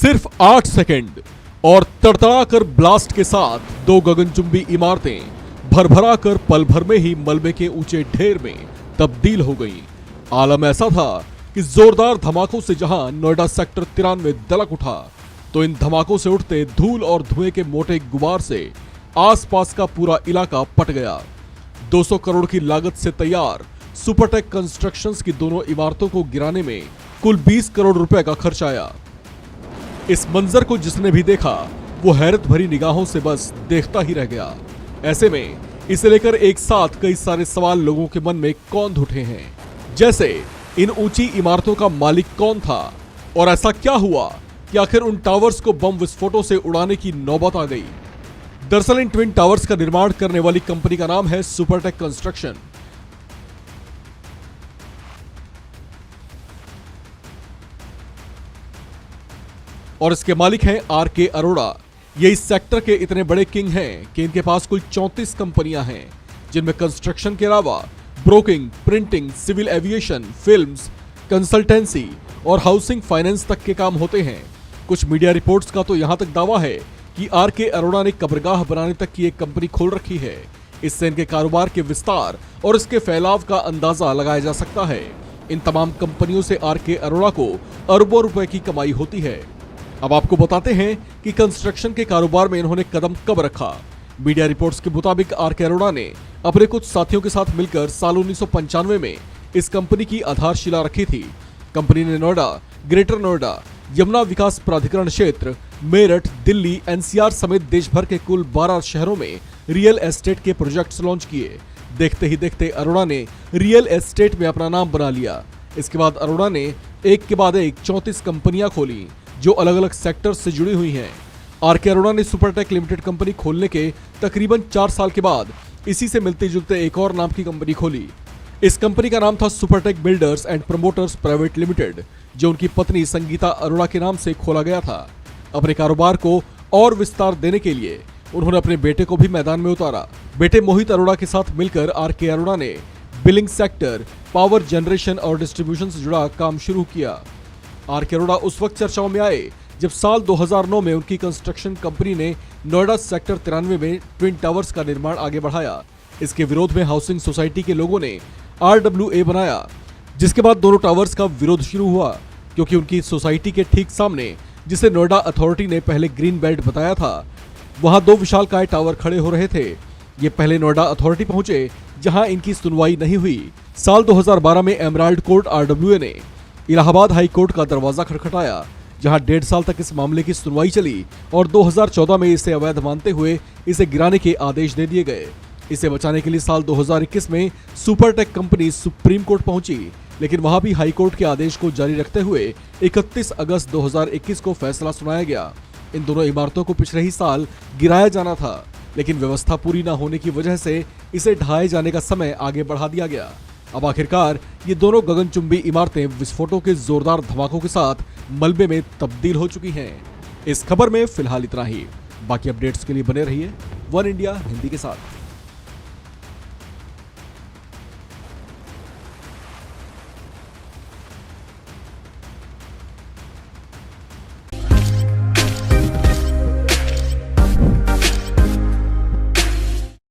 सिर्फ 8 सेकंड और तड़तड़ाकर ब्लास्ट के साथ दो गगनचुंबी इमारतें भरभरा कर पल भर में ही मलबे के ऊंचे ढेर में तब्दील हो गईं। आलम ऐसा था कि जोरदार धमाकों से जहां नोएडा सेक्टर 93 दलक उठा, तो इन धमाकों से उठते धूल और धुएं के मोटे गुबार से आसपास का पूरा इलाका पट गया। 200 करोड़ की लागत से तैयार सुपरटेक कंस्ट्रक्शंस की दोनों इमारतों को गिराने में कुल 20 करोड़ रुपए का खर्च आया। इस मंजर को जिसने भी देखा वो हैरत भरी निगाहों से बस देखता ही रह गया। ऐसे में इसे लेकर एक साथ कई सारे सवाल लोगों के मन में कौंध उठे हैं, जैसे इन ऊंची इमारतों का मालिक कौन था और ऐसा क्या हुआ कि आखिर उन टावर्स को बम विस्फोटों से उड़ाने की नौबत आ गई। दरअसल इन ट्विन टावर्स का निर्माण करने वाली कंपनी का नाम है सुपरटेक कंस्ट्रक्शन और इसके मालिक हैं आर.के. अरोड़ा। ये इस सेक्टर के इतने बड़े किंग हैं कि इनके पास कुल 34 कंपनियां हैं, जिनमें कंस्ट्रक्शन के अलावा broking, printing, civil aviation, films, consultancy और हाउसिंग फाइनेंस तक के काम होते हैं। कुछ मीडिया रिपोर्ट्स का तो यहां तक दावा है कि आर.के. अरोड़ा ने कब्रगाह बनाने तक की एक कंपनी खोल रखी है। इससे इनके कारोबार के विस्तार और इसके फैलाव का अंदाजा लगाया जा सकता है। इन तमाम कंपनियों से आर.के. अरोड़ा को अरबों रुपए की कमाई होती है। अब आपको बताते हैं कि कंस्ट्रक्शन के कारोबार में इन्होंने कदम कब रखा। मीडिया रिपोर्ट्स के मुताबिक आर.के. अरोड़ा ने अपने कुछ साथियों के साथ मिलकर साल 1995 में इस कंपनी की आधारशिला रखी थी। कंपनी ने नोएडा, ग्रेटर नोएडा, यमुना विकास प्राधिकरण क्षेत्र, मेरठ, दिल्ली, एनसीआर समेत देश भर के कुल 12 शहरों में रियल एस्टेट के प्रोजेक्ट्स लॉन्च किए। देखते ही देखते अरोड़ा ने रियल एस्टेट में अपना नाम बना लिया। इसके बाद अरोड़ा ने एक के बाद एक 34 कंपनियां खोली जो अलग अलग सेक्टर से जुड़ी हुई हैं। आर.के. अरोड़ा ने सुपरटेक लिमिटेड कंपनी खोलने के तकरीबन 4 साल के बाद इसी से मिलते जुलते एक और नाम की कंपनी खोली। इस कंपनी का नाम था Supertech builders and promoters private limited, जो उनकी पत्नी संगीता अरोड़ा के नाम से खोला गया था। अपने कारोबार को और विस्तार देने के लिए उन्होंने अपने बेटे को भी मैदान में उतारा। बेटे मोहित अरोड़ा के साथ मिलकर आर.के. अरोड़ा ने बिलिंग सेक्टर, पावर जनरेशन और डिस्ट्रीब्यूशन से जुड़ा काम शुरू किया। आर.के. अरोड़ा उस वक्त चर्चाओं में आए जब साल 2009 में उनकी कंस्ट्रक्शन कंपनी ने नोएडा सेक्टर 93 में ट्विन टावर्स का निर्माण आगे बढ़ाया। इसके विरोध में हाउसिंग सोसाइटी के लोगों ने RWA बनाया, जिसके बाद दोनों टावर्स का विरोध शुरू हुआ, क्योंकि उनकी सोसाइटी के ठीक सामने, जिसे नोएडा अथॉरिटी ने पहले ग्रीन बेल्ट बताया था, वहां 2 विशालकाय टावर खड़े हो रहे थे। ये पहले नोएडा अथॉरिटी पहुंचे, जहां इनकी सुनवाई नहीं हुई। साल 2012 में एमराल्ड कोर्ट RWA ने इलाहाबाद हाई कोर्ट का दरवाजा खटखटाया, जहां 1.5 साल तक इस मामले की सुनवाई चली और 2014 में इसे अवैध मानते हुए इसे गिराने के आदेश दे दिए गए। इसे बचाने के लिए साल 2021 में सुपरटेक कंपनी सुप्रीम कोर्ट पहुंची, लेकिन वहां भी हाई कोर्ट के आदेश को जारी रखते हुए 31 अगस्त 2021 को फैसला सुनाया गया। इन दोनों इमारतों को पिछले ही साल गिराया जाना था, लेकिन व्यवस्था पूरी न होने की वजह से इसे ढहाए जाने का समय आगे बढ़ा दिया गया। अब आखिरकार ये दोनों गगनचुंबी इमारतें विस्फोटों के जोरदार धमाकों के साथ मलबे में तब्दील हो चुकी हैं। इस खबर में फिलहाल इतना ही। बाकी अपडेट्स के लिए बने रहिए वन इंडिया हिंदी के साथ।